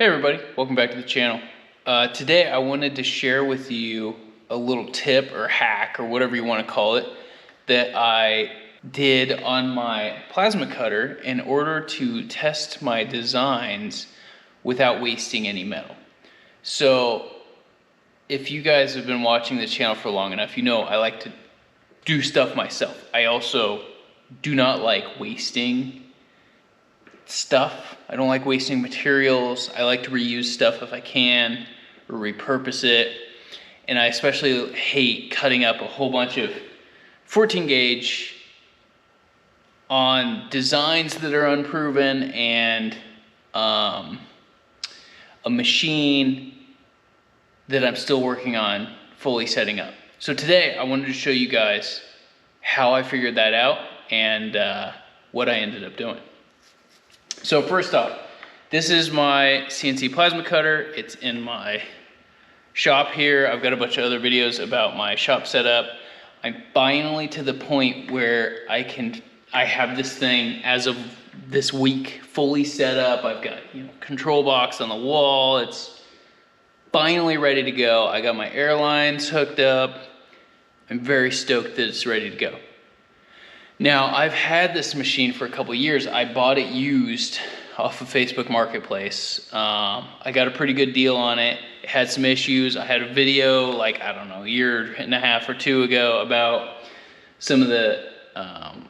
Hey everybody, welcome back to the channel. Today I wanted to share with you a little tip or hack or whatever you want to call it that I did on my plasma cutter in order to test my designs without wasting any metal. So if you guys have been watching the channel for long enough, you know I like to do stuff myself. I also do not like wasting stuff. I don't like wasting materials. I like to reuse stuff if I can, or repurpose it. And I especially hate cutting up a whole bunch of 14 gauge on designs that are unproven and a machine that I'm still working on fully setting up. So today I wanted to show you guys how I figured that out and what I ended up doing. So first off, this is my CNC Plasma Cutter. It's in my shop here. I've got a bunch of other videos about my shop setup. I'm finally to the point where I have this thing as of this week fully set up. I've got control box on the wall. It's finally ready to go. I got my airlines hooked up. I'm very stoked that it's ready to go. Now, I've had this machine for a couple of years. I bought it used off of Facebook Marketplace. I got a pretty good deal on it. It had some issues. I had a video, like, I don't know, a year and a half or two ago about some of the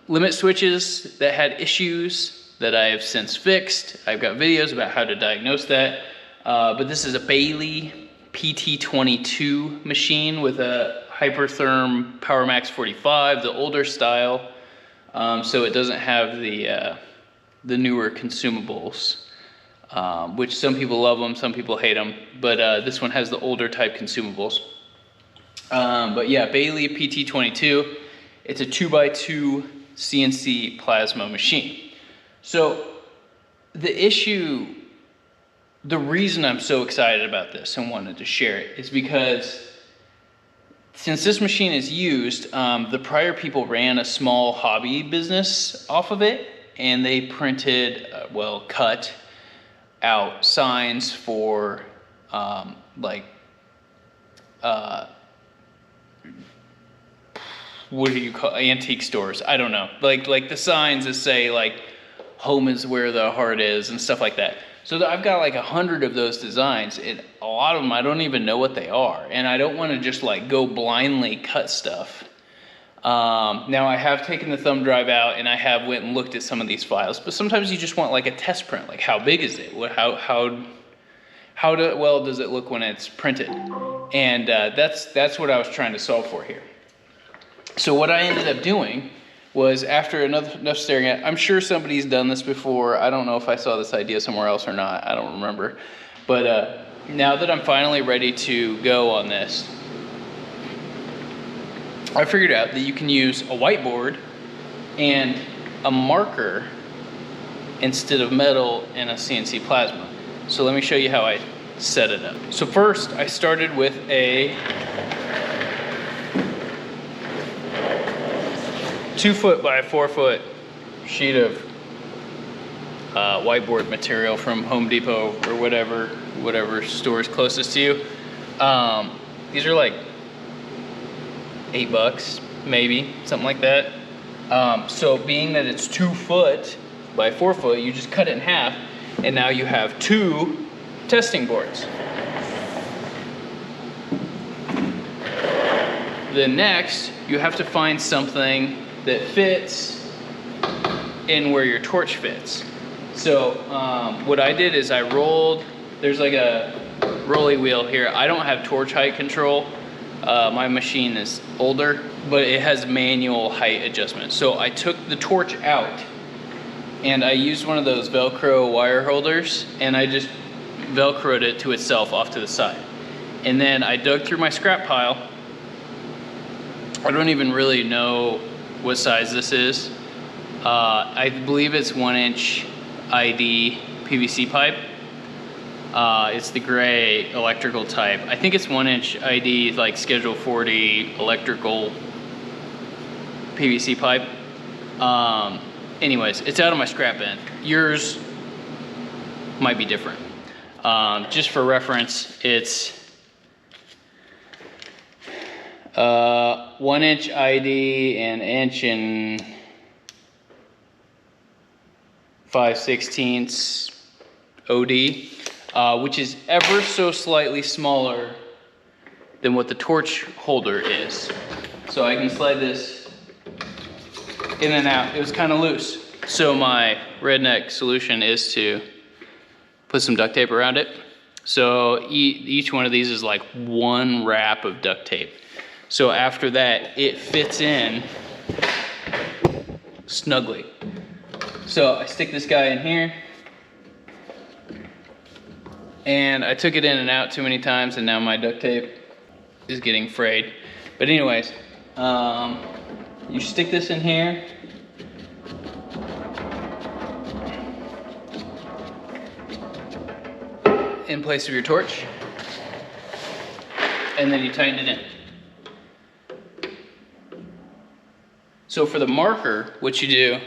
limit switches that had issues that I have since fixed. I've got videos about how to diagnose that. But this is a Bailey PT22 machine with a Hypertherm PowerMax 45, the older style. So it doesn't have the newer consumables, which some people love them, some people hate them, but this one has the older type consumables. But yeah, Bailey PT22, it's a 2x2 CNC plasma machine. So the reason I'm so excited about this and wanted to share it is because since this machine is used, the prior people ran a small hobby business off of it, and they printed, cut out signs for what do you call antique stores? I don't know. Like the signs that say like home is where the heart is and stuff like that. So I've got like 100 of those designs, and a lot of them I don't even know what they are, and I don't want to just like go blindly cut stuff. Now I have taken the thumb drive out and I have went and looked at some of these files, but sometimes you just want like a test print, like how big is it? How well does it look when it's printed? And that's what I was trying to solve for here. So what I ended up doing was, after enough staring at, I'm sure somebody's done this before. I don't know if I saw this idea somewhere else or not. I don't remember. But now that I'm finally ready to go on this, I figured out that you can use a whiteboard and a marker instead of metal in a CNC plasma. So let me show you how I set it up. So first, I started with a 2-foot by 4-foot sheet of whiteboard material from Home Depot or whatever store is closest to you. These are like $8, maybe, something like that. So being that it's 2 foot by 4 foot, you just cut it in half, and now you have 2 testing boards. Then next, you have to find something that fits in where your torch fits. So what I did is I rolled, there's like a rolly wheel here. I don't have torch height control. My machine is older, but it has manual height adjustment. So I took the torch out and I used one of those Velcro wire holders, and I just Velcroed it to itself off to the side. And then I dug through my scrap pile. I don't even really know what size this is. I believe it's 1-inch ID PVC pipe. It's the gray electrical type. I think it's 1-inch ID, like Schedule 40 electrical PVC pipe. Anyways, it's out of my scrap bin. Yours might be different. Just for reference, it's 1 inch ID and inch and 5/16 OD, which is ever so slightly smaller than what the torch holder is. So I can slide this in and out. It was kind of loose. So my redneck solution is to put some duct tape around it. So each one of these is like 1 wrap of duct tape. So after that, it fits in snugly. So I stick this guy in here, and I took it in and out too many times, and now my duct tape is getting frayed. But anyways, you stick this in here. In place of your torch, and then you tighten it in. So for the marker, what you do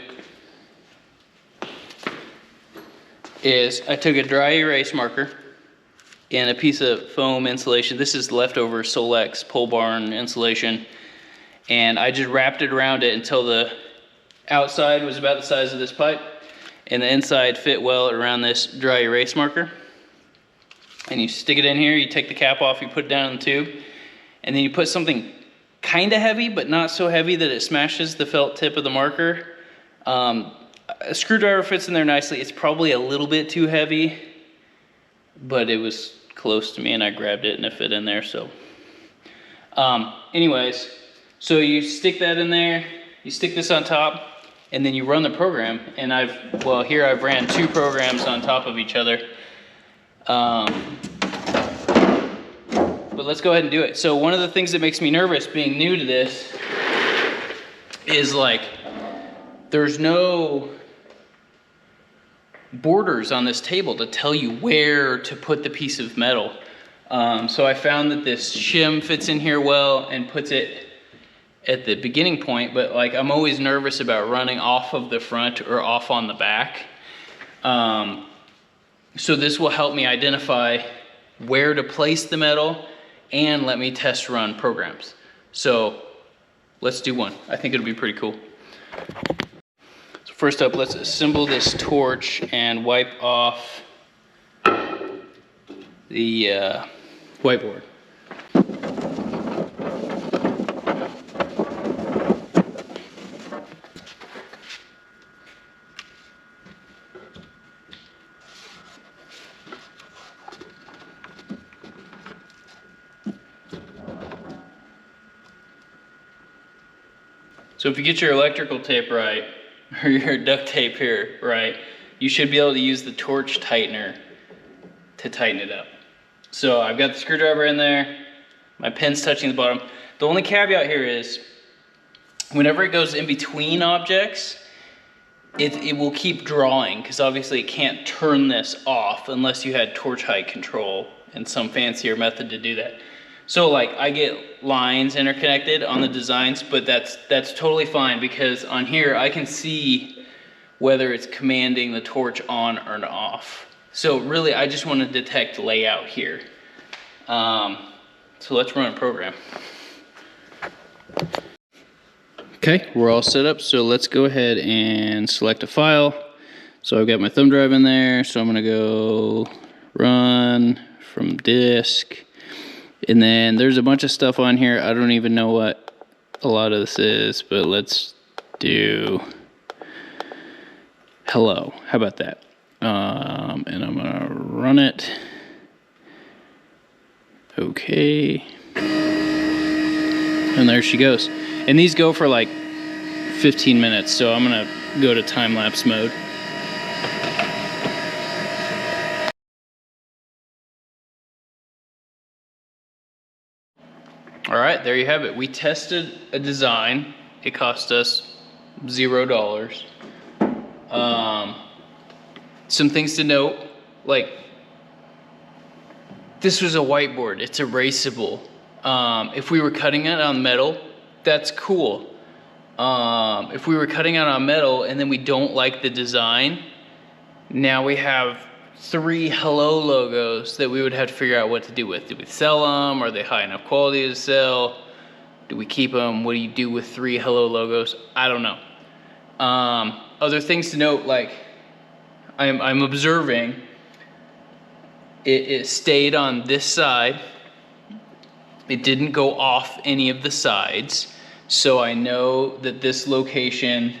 is I took a dry erase marker and a piece of foam insulation. This is leftover Solex pole barn insulation, and I just wrapped it around it until the outside was about the size of this pipe and the inside fit well around this dry erase marker. And you stick it in here, you take the cap off, you put it down in the tube, and then you put something kind of heavy, but not so heavy that it smashes the felt tip of the marker. A screwdriver fits in there nicely. It's probably a little bit too heavy, but it was close to me and I grabbed it and it fit in there. So anyways, so you stick that in there, you stick this on top, and then you run the program. And here I've ran 2 programs on top of each other. But let's go ahead and do it. So one of the things that makes me nervous being new to this is like, there's no borders on this table to tell you where to put the piece of metal. So I found that this shim fits in here well and puts it at the beginning point, but like I'm always nervous about running off of the front or off on the back. So this will help me identify where to place the metal and let me test run programs. So let's do one. I think it'll be pretty cool. So first up, let's assemble this torch and wipe off the whiteboard. So if you get your electrical tape right, or your duct tape here right, you should be able to use the torch tightener to tighten it up. So I've got the screwdriver in there, my pin's touching the bottom. The only caveat here is, whenever it goes in between objects, it will keep drawing, because obviously it can't turn this off unless you had torch height control and some fancier method to do that. So like I get lines interconnected on the designs, but that's totally fine, because on here I can see whether it's commanding the torch on or off. So really I just want to detect layout here. So let's run a program. Okay, we're all set up, so let's go ahead and select a file. So I've got my thumb drive in there, so I'm gonna go run from disk. And then there's a bunch of stuff on here. I don't even know what a lot of this is, but let's do hello. How about that? And I'm gonna run it. Okay. And there she goes. And these go for like 15 minutes, so I'm gonna go to time-lapse mode. All right, there you have it. We tested a design. It cost us $0. Some things to note, like this was a whiteboard. It's erasable. If we were cutting it on metal, that's cool. If we were cutting it on metal and then we don't like the design, now we have 3 hello logos that we would have to figure out what to do with. Do we sell them? Are they high enough quality to sell? Do we keep them? What do you do with 3 hello logos? I don't know. Other things to note, like I'm observing it stayed on this side. It didn't go off any of the sides. So I know that this location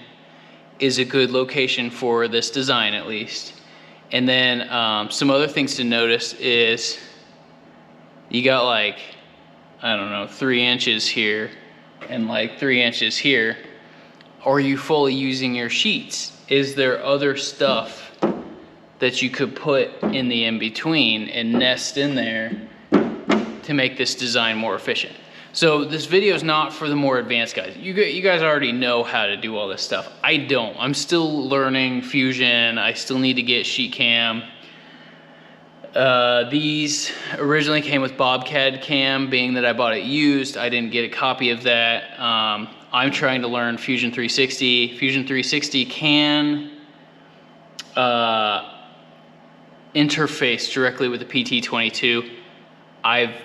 is a good location for this design, at least. And then some other things to notice is you got like, I don't know, 3 inches here and like 3 inches here. Are you fully using your sheets? Is there other stuff that you could put in the in-between and nest in there to make this design more efficient? So this video is not for the more advanced guys. You guys already know how to do all this stuff. I don't. I'm still learning Fusion. I still need to get sheet cam. These originally came with Bobcat cam, being that I bought it used. I didn't get a copy of that. I'm trying to learn Fusion 360. Fusion 360 can interface directly with the PT22. I've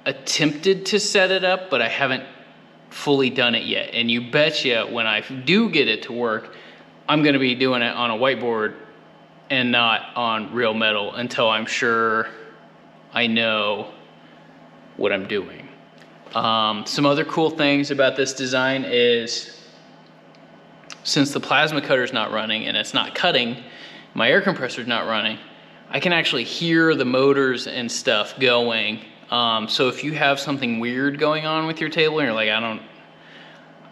attempted to set it up, but I haven't fully done it yet. And you betcha when I do get it to work, I'm gonna be doing it on a whiteboard and not on real metal until I'm sure I know what I'm doing. Some other cool things about this design is, since the plasma cutter is not running and it's not cutting, my air compressor is not running, I can actually hear the motors and stuff going. So if you have something weird going on with your table and you're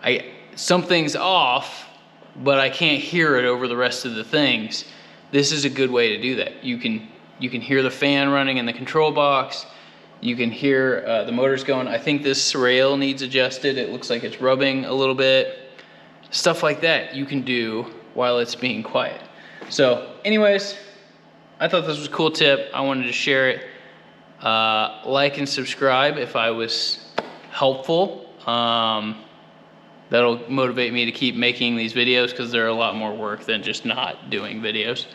like, something's off, but I can't hear it over the rest of the things, this is a good way to do that. You can hear the fan running in the control box. You can hear the motors going. I think this rail needs adjusted. It looks like it's rubbing a little bit. Stuff like that you can do while it's being quiet. So anyways, I thought this was a cool tip. I wanted to share it. Like and subscribe if I was helpful. That'll motivate me to keep making these videos, because they're a lot more work than just not doing videos.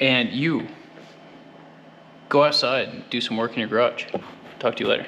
And you go outside and do some work in your garage. Talk to you later.